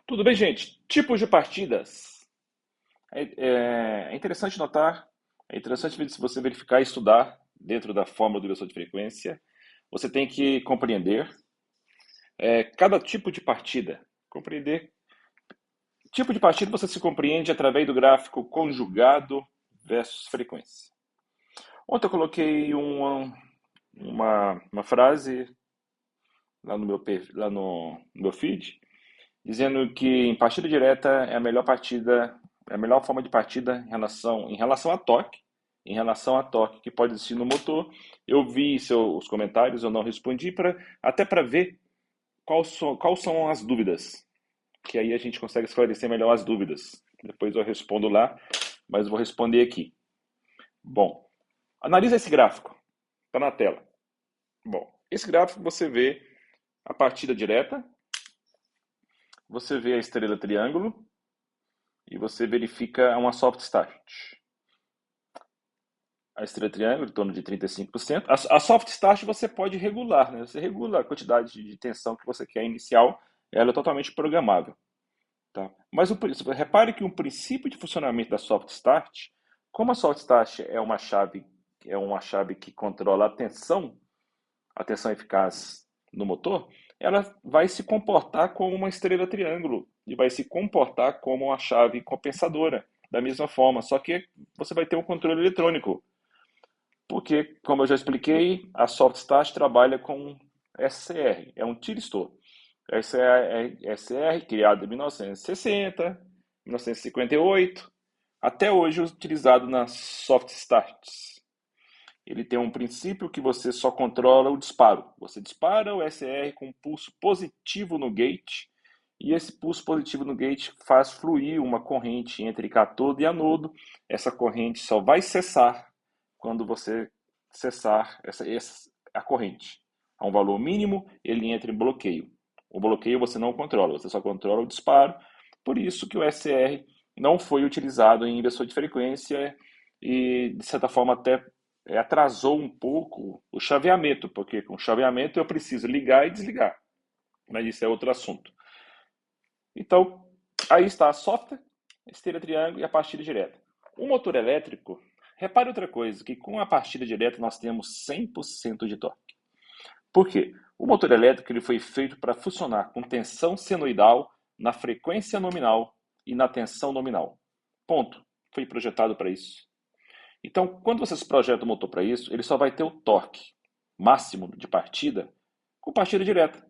Tudo bem, gente? Tipos de partidas. É interessante notar, é interessante se você verificar e estudar dentro da fórmula do inversor de frequência. Você tem que compreender cada tipo de partida. Compreender tipo de partida você se compreende através do gráfico conjugado versus frequência. Ontem eu coloquei uma frase lá no meu feed, dizendo que em partida direta é a melhor partida, é a melhor forma de partida em relação a torque que pode existir no motor. Eu vi os comentários, eu não respondi até para ver quais são as dúvidas, que aí a gente consegue esclarecer melhor as dúvidas. Depois eu respondo lá, mas eu vou responder aqui. Bom, analisa esse gráfico, está na tela. Bom, esse gráfico você vê a partida direta, você vê a estrela triângulo, e você verifica uma soft start. A estrela triângulo, em torno de 35%. A soft start você pode regular, né? Você regula a quantidade de tensão que você quer inicial, ela é totalmente programável. Tá? Mas repare que o princípio de funcionamento da soft start, como a soft start é uma chave que controla a tensão eficaz no motor, ela vai se comportar como uma estrela triângulo e vai se comportar como uma chave compensadora, da mesma forma, só que você vai ter um controle eletrônico, porque, como eu já expliquei, a Soft Start trabalha com SCR, é um thyristor. SCR, criado em 1960, 1958, até hoje utilizado nas Soft Starts. Ele tem um princípio que você só controla o disparo. Você dispara o SR com um pulso positivo no gate, e esse pulso positivo no gate faz fluir uma corrente entre cátodo e anodo. Essa corrente só vai cessar quando você cessar a corrente. A um valor mínimo, ele entra em bloqueio. O bloqueio você não controla, você só controla o disparo. Por isso que o SR não foi utilizado em inversor de frequência e, de certa forma, até atrasou um pouco o chaveamento, porque com chaveamento eu preciso ligar e desligar, mas isso é outro assunto. Então, aí está a software, a esteira triângulo e a partida direta. O motor elétrico, repare outra coisa, que com a partida direta nós temos 100% de torque. Por quê? O motor elétrico ele foi feito para funcionar com tensão senoidal na frequência nominal e na tensão nominal. Ponto. Foi projetado para isso. Então, quando você projeta o motor para isso, ele só vai ter o torque máximo de partida com partida direta.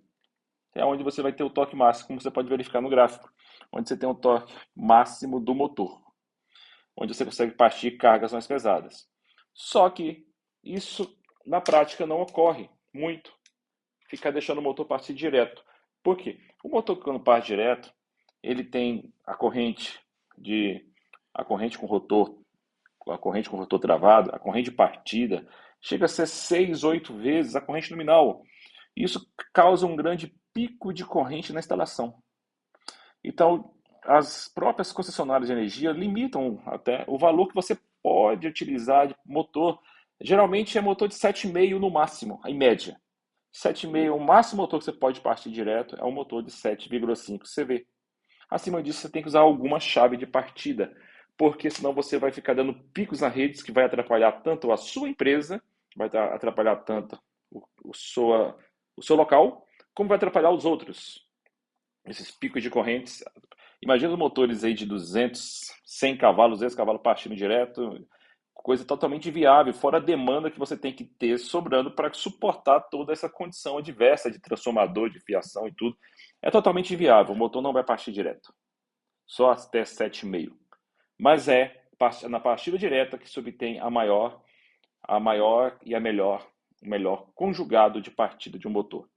É onde você vai ter o torque máximo, como você pode verificar no gráfico, onde você tem o torque máximo do motor, onde você consegue partir cargas mais pesadas. Só que isso na prática não ocorre muito, ficar deixando o motor partir direto. Por quê? O motor quando parte direto, ele tem a corrente com o rotor travado, a corrente de partida, chega a ser 6, 8 vezes a corrente nominal. Isso causa um grande pico de corrente na instalação. Então, as próprias concessionárias de energia limitam até o valor que você pode utilizar de motor. Geralmente é motor de 7,5 no máximo, em média. 7,5, o máximo motor que você pode partir direto é um motor de 7,5 CV. Acima disso, você tem que usar alguma chave de partida, porque senão você vai ficar dando picos na rede que vai atrapalhar tanto a sua empresa, vai atrapalhar tanto o seu local, como vai atrapalhar os outros. Esses picos de correntes. Imagina os motores aí de 200, 100 cavalos, 200 cavalos partindo direto, coisa totalmente viável, fora a demanda que você tem que ter sobrando para suportar toda essa condição adversa de transformador, de fiação e tudo. É totalmente inviável, o motor não vai partir direto, só até 7,5. Mas é na partida direta que se obtém a maior e o melhor conjugado de partida de um motor.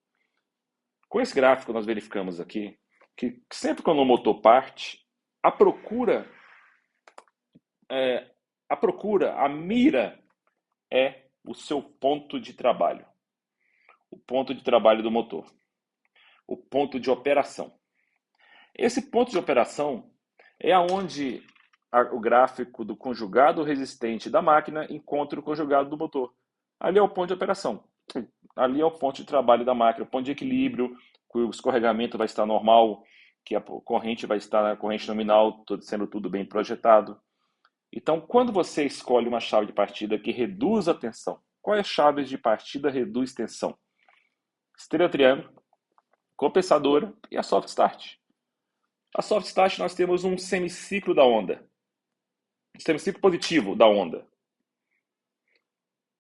Com esse gráfico nós verificamos aqui que sempre quando o motor parte, a procura, a mira é o seu ponto de trabalho, o ponto de trabalho do motor, o ponto de operação. Esse ponto de operação é aonde o gráfico do conjugado resistente da máquina encontra o conjugado do motor. Ali é o ponto de operação. Ali é o ponto de trabalho da máquina, o ponto de equilíbrio, que o escorregamento vai estar normal, que a corrente vai estar na corrente nominal, sendo tudo bem projetado. Então, quando você escolhe uma chave de partida que reduz a tensão, qual é a chave de partida reduz tensão? Estrela triângulo, compensadora e a soft start. A soft start nós temos um semiciclo da onda, um semiciclo positivo da onda.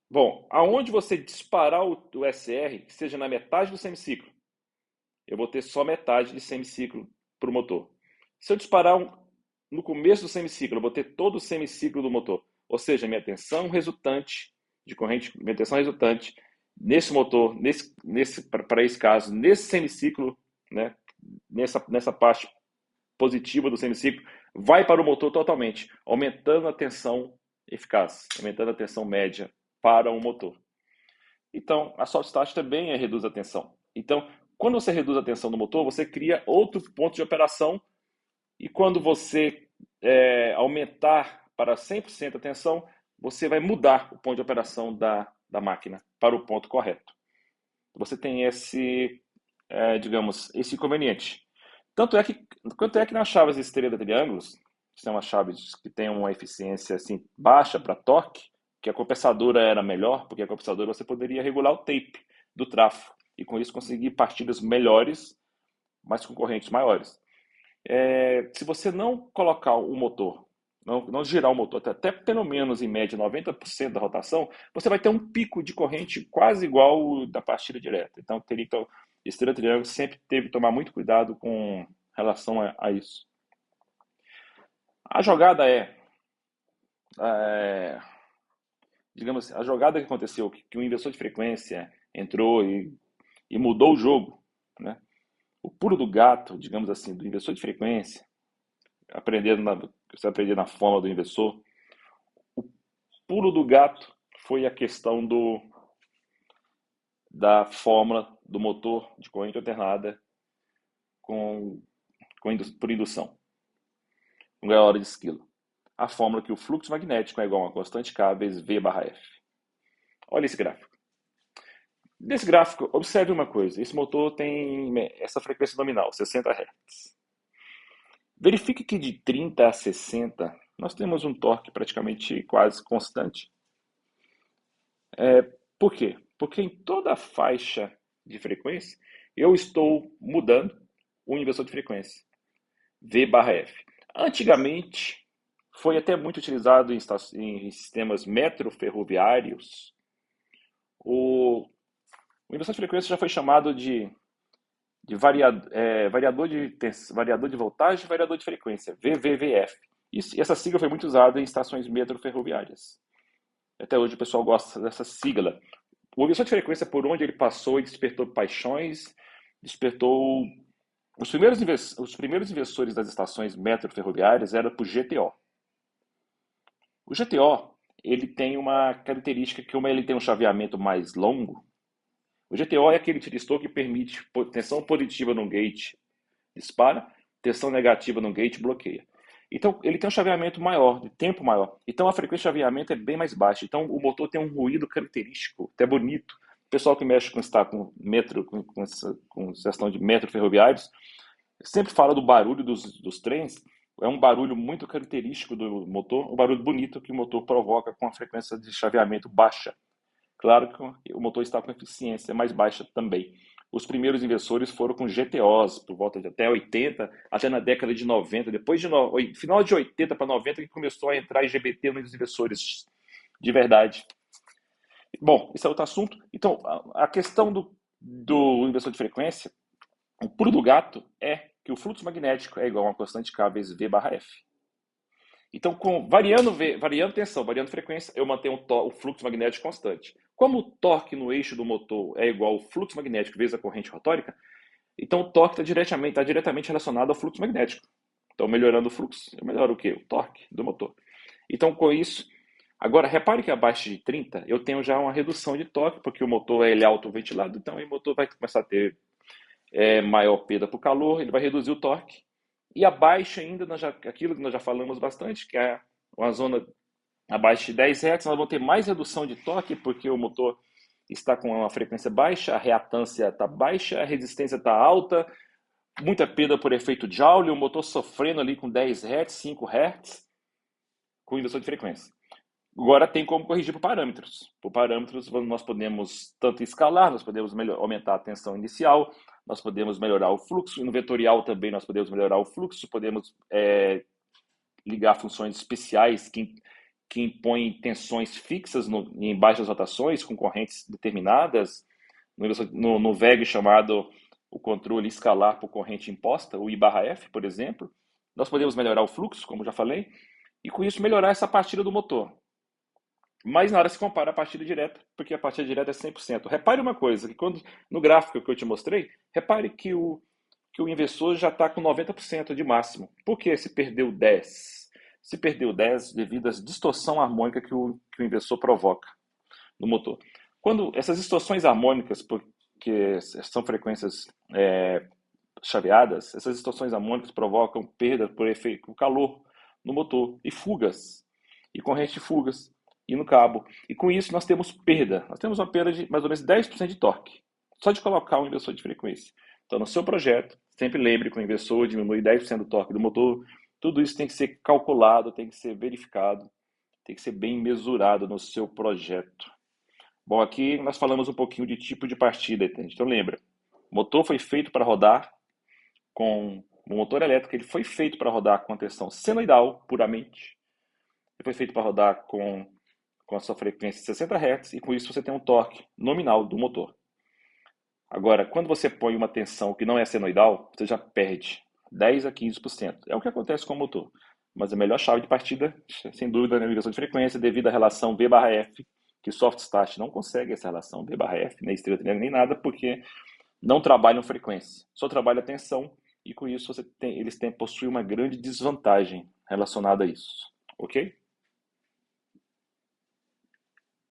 Bom, aonde você disparar o SR, que seja na metade do semiciclo, eu vou ter só metade de semiciclo para o motor. Se eu disparar no começo do semiciclo, eu vou ter todo o semiciclo do motor. Ou seja, minha tensão resultante de corrente, minha tensão resultante nesse motor, para esse caso, nesse semiciclo, né, nessa parte positiva do semiciclo, vai para o motor totalmente, aumentando a tensão eficaz, aumentando a tensão média para o motor. Então, a soft start também reduz a tensão. Então, quando você reduz a tensão do motor, você cria outro ponto de operação e quando você aumentar para 100% a tensão, você vai mudar o ponto de operação da máquina para o ponto correto. Você tem digamos, esse inconveniente. Quanto é que nas chaves estrela triângulos, que são as chaves que têm uma eficiência assim, baixa para torque, que a compensadora era melhor, porque a compensadora você poderia regular o tape do trafo e com isso conseguir partidas melhores, mas com correntes maiores. Se você não colocar o motor, não girar o motor até pelo menos em média 90% da rotação, você vai ter um pico de corrente quase igual da partida direta. Então, estrela triângulo sempre teve que tomar muito cuidado com relação a isso. A jogada digamos assim, a jogada que aconteceu, que o inversor de frequência entrou e mudou o jogo, né? O pulo do gato, digamos assim, do inversor de frequência, você aprender na forma do inversor, o pulo do gato foi a questão da fórmula do motor de corrente alternada por indução, com gaiola de esquilo. A fórmula que o fluxo magnético é igual a uma constante K vezes V/F. Olha esse gráfico. Nesse gráfico, observe uma coisa. Esse motor tem essa frequência nominal, 60 Hz. Verifique que de 30 a 60, nós temos um torque praticamente quase constante. Por quê? Porque em toda a faixa de frequência, eu estou mudando o inversor de frequência, V/F. Antigamente, foi até muito utilizado em sistemas metroferroviários. O inversor de frequência já foi chamado de variador de voltagem e variador de frequência, VVVF. Essa sigla foi muito usada em estações metroferroviárias. Até hoje o pessoal gosta dessa sigla. O inversor de frequência, por onde ele passou, ele despertou paixões, despertou... Os primeiros inversores das estações metroferroviárias eram por GTO. O GTO, ele tem uma característica que, como ele tem um chaveamento mais longo, o GTO é aquele tiristor que permite tensão positiva no gate, dispara, tensão negativa no gate, bloqueia. Então, ele tem um chaveamento maior, de tempo maior. Então, a frequência de chaveamento é bem mais baixa. Então, o motor tem um ruído característico, até bonito. O pessoal que mexe com questão de metro ferroviários, sempre fala do barulho dos trens. É um barulho muito característico do motor, um barulho bonito que o motor provoca com a frequência de chaveamento baixa. Claro que o motor está com eficiência mais baixa também. Os primeiros inversores foram com GTOs, por volta de até 80, até na década de 90. Depois final de 80 para 90 que começou a entrar IGBT nos inversores de verdade. Bom, esse é outro assunto. Então, a questão do inversor de frequência, o pulo do gato é que o fluxo magnético é igual a uma constante K vezes V/F. Então, variando tensão, variando frequência, eu mantenho o fluxo magnético constante. Como o torque no eixo do motor é igual ao fluxo magnético vezes a corrente rotórica, então o torque está diretamente relacionado ao fluxo magnético. Então, melhorando o fluxo, eu melhoro o quê? O torque do motor. Então, com isso... Agora, repare que abaixo de 30, eu tenho já uma redução de torque, porque o motor é autoventilado, então o motor vai começar a ter maior perda por calor, ele vai reduzir o torque. E abaixo ainda, aquilo que nós já falamos bastante, que é uma zona abaixo de 10 Hz, nós vamos ter mais redução de torque, porque o motor está com uma frequência baixa, a reatância está baixa, a resistência está alta, muita perda por efeito Joule, o motor sofrendo ali com 10 Hz, 5 Hz, com inversor de frequência. Agora tem como corrigir por parâmetros. Por parâmetros nós podemos tanto escalar, nós podemos aumentar a tensão inicial, nós podemos melhorar o fluxo, e no vetorial também nós podemos melhorar o fluxo, podemos ligar funções especiais que impõem tensões fixas em baixas rotações, com correntes determinadas, no VEG chamado o controle escalar por corrente imposta, o I/F, por exemplo. Nós podemos melhorar o fluxo, como já falei, e com isso melhorar essa partida do motor. Mas na hora se compara a partida direta, porque a partida direta é 100%. Repare uma coisa, que no gráfico que eu te mostrei, repare que o inversor já está com 90% de máximo. Por que se perdeu 10? Se perdeu 10 devido à distorção harmônica que o inversor provoca no motor. Quando essas distorções harmônicas, porque são frequências chaveadas, essas distorções harmônicas provocam perda por efeito calor no motor e fugas, e corrente de fugas, e no cabo. E com isso nós temos perda. Nós temos uma perda de mais ou menos 10% de torque, só de colocar um inversor de frequência. Então, no seu projeto, sempre lembre que o inversor diminui 10% do torque do motor. Tudo isso tem que ser calculado, tem que ser verificado, tem que ser bem mesurado no seu projeto. Bom, aqui nós falamos um pouquinho de tipo de partida, entende? Então lembra, o motor foi feito para rodar com o motor elétrico, ele foi feito para rodar com a tensão senoidal puramente. Ele foi feito para rodar com a sua frequência 60 Hz, e com isso você tem um torque nominal do motor. Agora, quando você põe uma tensão que não é senoidal, você já perde 10 a 15%. É o que acontece com o motor. Mas a melhor chave de partida, sem dúvida, é a navegação de frequência, devido à relação V/F, que soft start não consegue essa relação V/F, nem estrela triângulo, nem nada, porque não trabalham frequência, só trabalha tensão, e com isso eles possuem uma grande desvantagem relacionada a isso, ok?